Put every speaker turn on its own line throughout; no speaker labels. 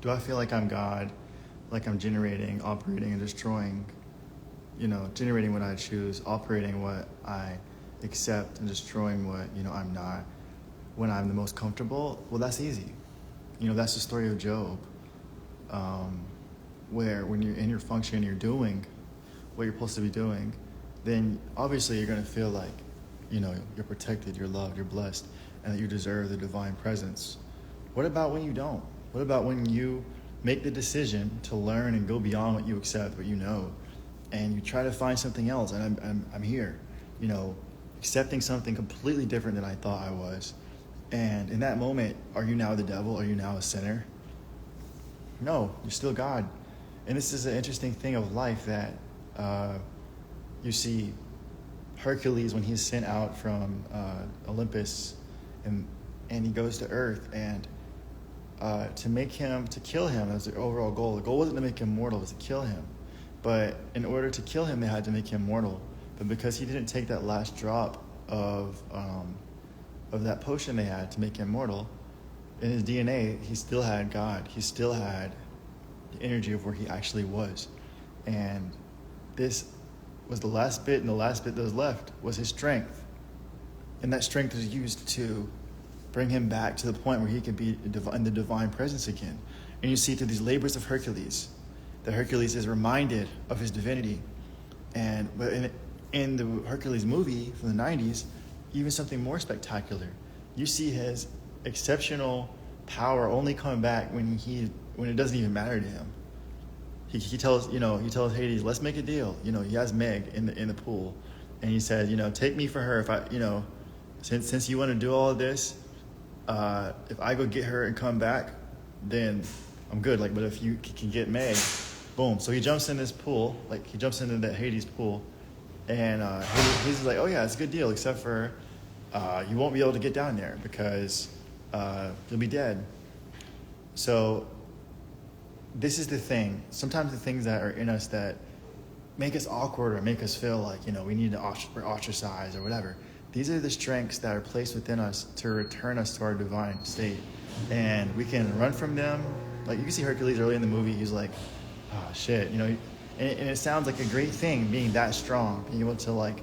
Do I feel like I'm God, like I'm generating, operating, and destroying, generating what I choose, operating what I accept, and destroying what, I'm not, when I'm the most comfortable? Well, that's easy. That's the story of Job, where when you're in your function, you're doing what you're supposed to be doing, then obviously you're going to feel like, you're protected, you're loved, you're blessed, and that you deserve the divine presence. What about when you don't? What about when you make the decision to learn and go beyond what you accept, what you know, and you try to find something else? And I'm here, accepting something completely different than I thought I was. And in that moment, are you now the devil? Are you now a sinner? No, you're still God. And this is an interesting thing of life that you see Hercules when he's sent out from Olympus, and he goes to Earth, and to kill him as the overall goal. The goal wasn't to make him mortal, it was to kill him. But in order to kill him, they had to make him mortal. But because he didn't take that last drop of that potion they had to make him mortal, in his DNA, he still had God. He still had the energy of where he actually was. And this was the last bit, and the last bit that was left was his strength. And that strength was used to bring him back to the point where he could be in the divine presence again. And you see through these labors of Hercules, that Hercules is reminded of his divinity. And in the Hercules movie from the 90s, even something more spectacular. You see his exceptional power only coming back when it doesn't even matter to him. He tells Hades, let's make a deal. He has Meg in the pool, and he said, take me for her. If I, since you want to do all of this, if I go get her and come back, then I'm good. But if you can get Meg, boom. So he jumps in this pool, he jumps into that Hades pool, and Hades is like, oh yeah, it's a good deal, except for you won't be able to get down there because you'll be dead. So this is the thing. Sometimes the things that are in us that make us awkward or make us feel like, we need to ostracize or whatever. These are the strengths that are placed within us to return us to our divine state. And we can run from them. You can see Hercules early in the movie. He's like, oh, shit. And it sounds like a great thing, being that strong, being able to,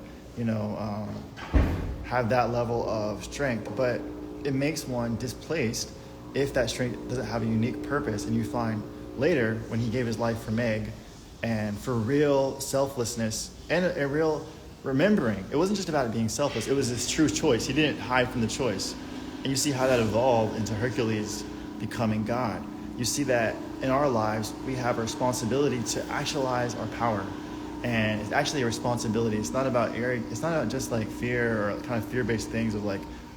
have that level of strength. But it makes one displaced if that strength doesn't have a unique purpose. And you find later, when he gave his life for Meg, and for real selflessness and a real remembering, it wasn't just about it being selfless, it was his true choice. He didn't hide from the choice. And you see how that evolved into Hercules becoming God. You see that in our lives, we have a responsibility to actualize our power. And it's actually a responsibility. It's not about it's not about just fear or kind of fear-based things of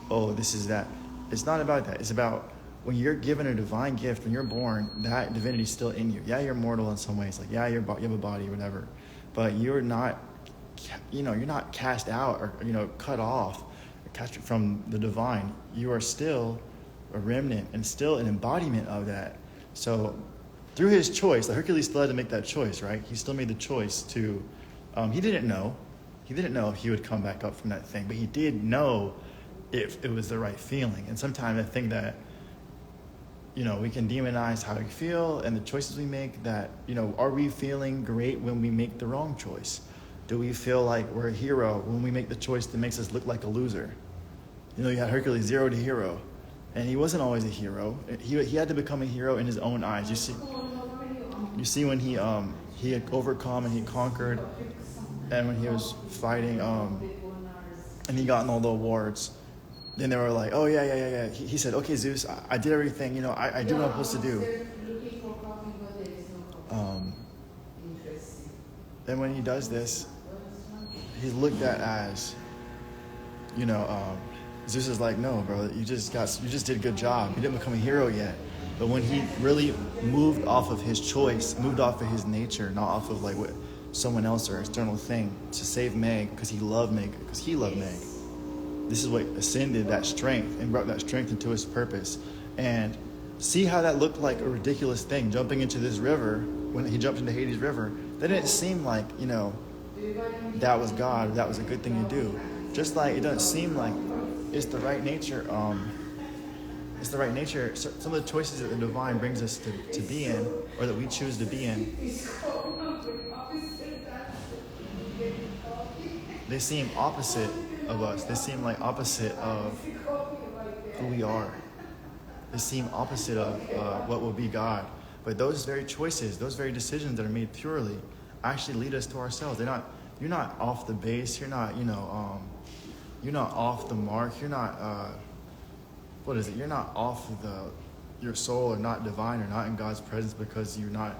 oh, this is that. It's not about that. It's about when you're given a divine gift, when you're born, that divinity is still in you. Yeah, you're mortal in some ways. You have a body, whatever. But you're not, you're not cast out or, cut off, cast from the divine. You are still a remnant and still an embodiment of that. So through his choice, Hercules still had to make that choice, right? He still made the choice to, he didn't know if he would come back up from that thing, but he did know if it was the right feeling. And sometimes I think that, we can demonize how we feel and the choices we make that, are we feeling great when we make the wrong choice? Do we feel like we're a hero when we make the choice that makes us look like a loser? You had Hercules, 0 to hero. And he wasn't always a hero. He had to become a hero in his own eyes. You see when he had overcome and he conquered, and when he was fighting, and he got all the awards, then they were like, oh yeah. He said, okay, Zeus, I did everything. I did what I'm supposed to do. Then when he does this, he's looked at as, Zeus is like, no, bro, you just did a good job. You didn't become a hero yet. But when he really moved off of his choice, moved off of his nature, not off of what someone else or external thing, to save Meg because he loved Meg, this is what ascended that strength and brought that strength into his purpose. And see how that looked like a ridiculous thing, jumping into this river. When he jumped into Hades River, that didn't seem like, that was God, that was a good thing to do. Just like it doesn't seem like it's the right nature It's the right nature. So some of the choices that the divine brings us to be in, or that we choose to be in, they seem opposite of us. They seem like opposite of who we are. They seem opposite of what will be God. But those very choices, those very decisions that are made purely, actually lead us to ourselves. You're not off the base. You're not, you're not off the mark. You're not, You're not off your soul, or not divine, or not in God's presence because you're not,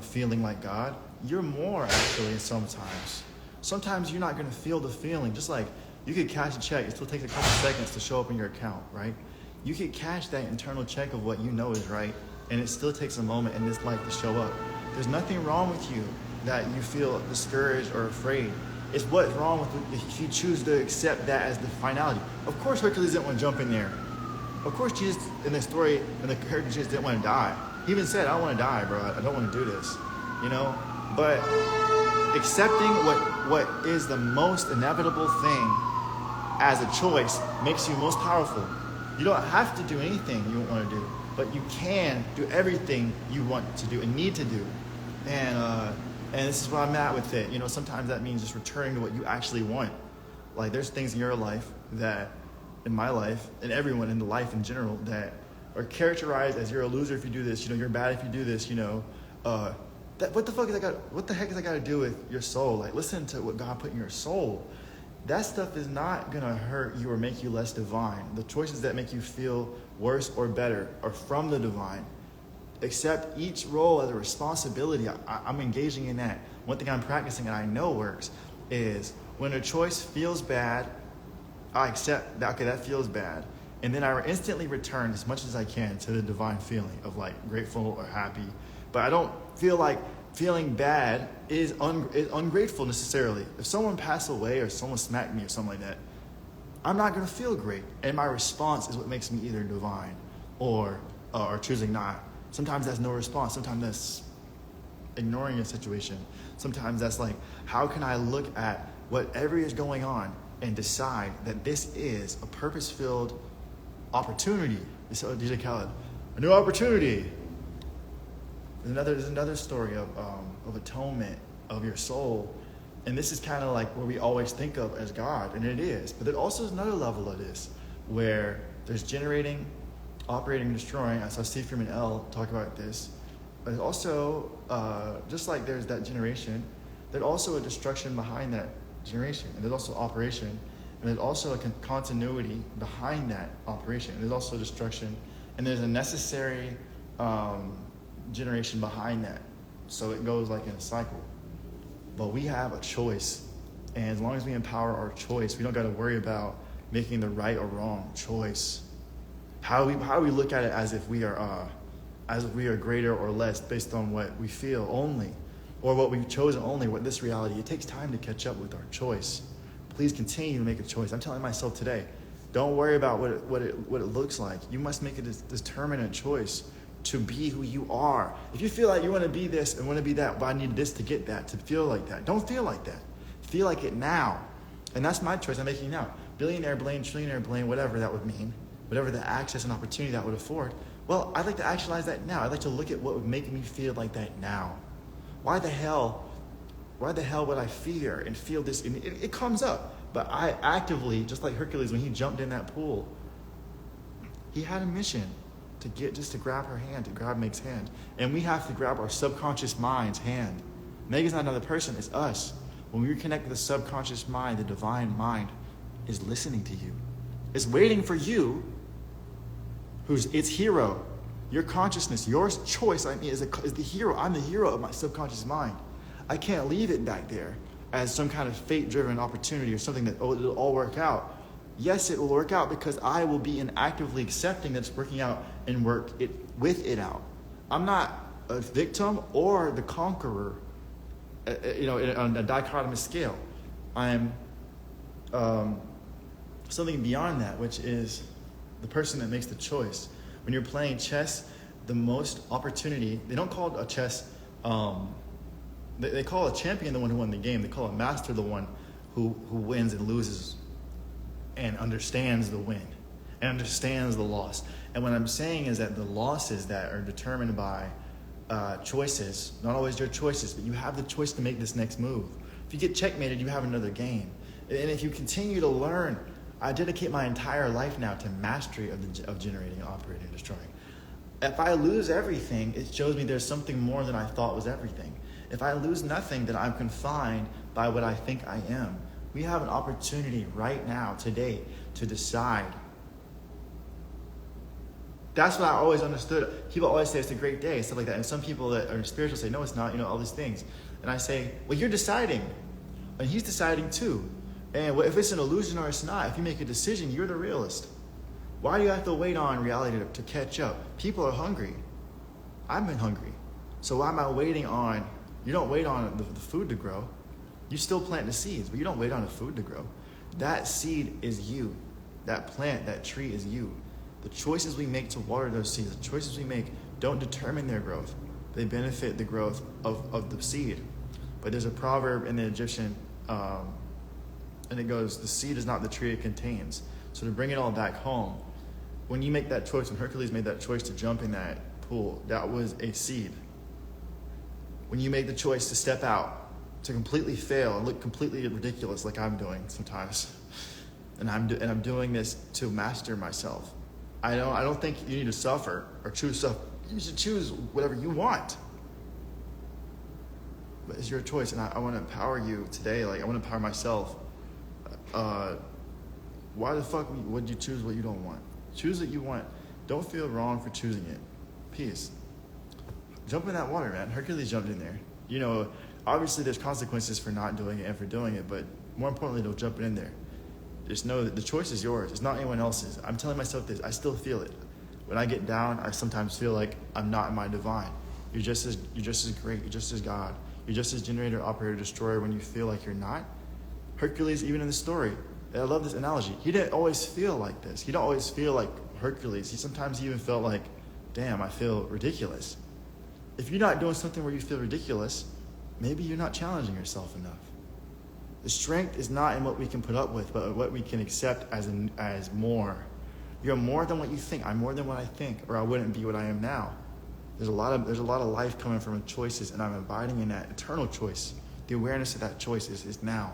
feeling like God. You're more, actually, sometimes. Sometimes you're not going to feel the feeling. Just like you could cash a check, it still takes a couple seconds to show up in your account, right? You could cash that internal check of what you know is right, and it still takes a moment in this life to show up. There's nothing wrong with you that you feel discouraged or afraid. It's what's wrong with you if you choose to accept that as the finality. Of course, Hercules didn't want to jump in there. Of course, Jesus, in the story, when the Hercules didn't want to die. He even said, I don't want to die, bro. I don't want to do this, But accepting what is the most inevitable thing as a choice makes you most powerful. You don't have to do anything you want to do, but you can do everything you want to do and need to do. And this is where I'm at with it. Sometimes that means just returning to what you actually want. Like there's things in your life in my life, and everyone in the life in general, that are characterized as you're a loser if you do this. You're bad if you do this. What the heck has that got to do with your soul? Like, listen to what God put in your soul. That stuff is not going to hurt you or make you less divine. The choices that make you feel worse or better are from the divine. Accept each role as a responsibility. I'm engaging in that. One thing I'm practicing and I know works is when a choice feels bad, I accept that, okay, that feels bad. And then I instantly return as much as I can to the divine feeling of like grateful or happy. But I don't feel like feeling bad is ungrateful necessarily. If someone passed away or someone smacked me or something like that, I'm not going to feel great. And my response is what makes me either divine or choosing not. Sometimes that's no response. Sometimes that's ignoring a situation. Sometimes that's like, how can I look at whatever is going on and decide that this is a purpose-filled opportunity? So DJ Khaled, a new opportunity. There's another story of atonement of your soul, and this is kind of like where we always think of as God, and it is. But there also is another level of this where there's generating, operating, and destroying. I saw Steve Freeman L talk about this. But also, just like there's that generation, there's also a destruction behind that generation, and there's also operation, and there's also a continuity behind that operation. And there's also destruction, and there's a necessary generation behind that. So it goes like in a cycle. But we have a choice, and as long as we empower our choice, we don't got to worry about making the right or wrong choice. How do we look at it as if we are greater or less based on what we feel only, or what we've chosen only, what this reality? It takes time to catch up with our choice. Please continue to make a choice. I'm telling myself today, don't worry about what it looks like. You must make a determinate choice to be who you are. If you feel like you want to be this and want to be that, but I need this to get that, to feel like that. Don't feel like that. Feel like it now. And that's my choice I'm making now. Billionaire Blaine, trillionaire Blaine, whatever that would mean, whatever the access and opportunity that would afford. Well, I'd like to actualize that now. I'd like to look at what would make me feel like that now. Why the hell would I fear and feel this? And it comes up. But I actively, just like Hercules when he jumped in that pool, he had a mission to grab her hand, to grab Meg's hand. And we have to grab our subconscious mind's hand. Meg is not another person, it's us. When we reconnect with the subconscious mind, the divine mind is listening to you. It's waiting for you, who's its hero. Your consciousness, your choice, is the hero. I'm the hero of my subconscious mind. I can't leave it back there as some kind of fate-driven opportunity or something that, it'll all work out. Yes, it will work out because I will be actively accepting that it's working out and work it with it out. I'm not a victim or the conqueror, on a dichotomous scale. I'm something beyond that, which is the person that makes the choice. When you're playing chess, the most opportunity, they don't call it a chess, they call a champion the one who won the game. They call a master the one who wins and loses and understands the win. and understands the loss. And what I'm saying is that the losses that are determined by choices, not always your choices, but you have the choice to make this next move. If you get checkmated, you have another game. And if you continue to learn, I dedicate my entire life now to mastery of generating, operating, and destroying. If I lose everything, it shows me there's something more than I thought was everything. If I lose nothing, then I'm confined by what I think I am. We have an opportunity right now, today, to decide. That's what I always understood. People always say it's a great day, stuff like that. And some people that are spiritual say, no, it's not, all these things. And I say, well, you're deciding. And he's deciding too. And if it's an illusion or it's not, if you make a decision, you're the realist. Why do you have to wait on reality to catch up? People are hungry. I've been hungry. So why am I waiting on, you don't wait on the food to grow. You still plant the seeds, but you don't wait on the food to grow. That seed is you. That plant, that tree is you. The choices we make to water those seeds, the choices we make don't determine their growth. They benefit the growth of the seed. But there's a proverb in the Egyptian, and it goes, the seed is not the tree it contains. So to bring it all back home, when you make that choice, when Hercules made that choice to jump in that pool, that was a seed. When you make the choice to step out, to completely fail and look completely ridiculous like I'm doing sometimes, and I'm doing this to master myself. I don't think you need to suffer or choose stuff. You should choose whatever you want. But it's your choice, and I want to empower you today. Like, I want to empower myself. Why the fuck would you choose what you don't want? Choose what you want. Don't feel wrong for choosing it. Peace. Jump in that water, man. Hercules jumped in there. Obviously there's consequences for not doing it and for doing it, but more importantly, don't jump in there. Just know that the choice is yours. It's not anyone else's. I'm telling myself this. I still feel it. When I get down, I sometimes feel like I'm not in my divine. You're just as great. You're just as God. You're just as generator, operator, destroyer when you feel like you're not. Hercules, even in the story, I love this analogy. He didn't always feel like this. He didn't always feel like Hercules. He even felt like, damn, I feel ridiculous. If you're not doing something where you feel ridiculous, maybe you're not challenging yourself enough. The strength is not in what we can put up with, but what we can accept as more. You're more than what you think. I'm more than what I think, or I wouldn't be what I am now. There's a lot of life coming from choices, and I'm abiding in that eternal choice. The awareness of that choice is now.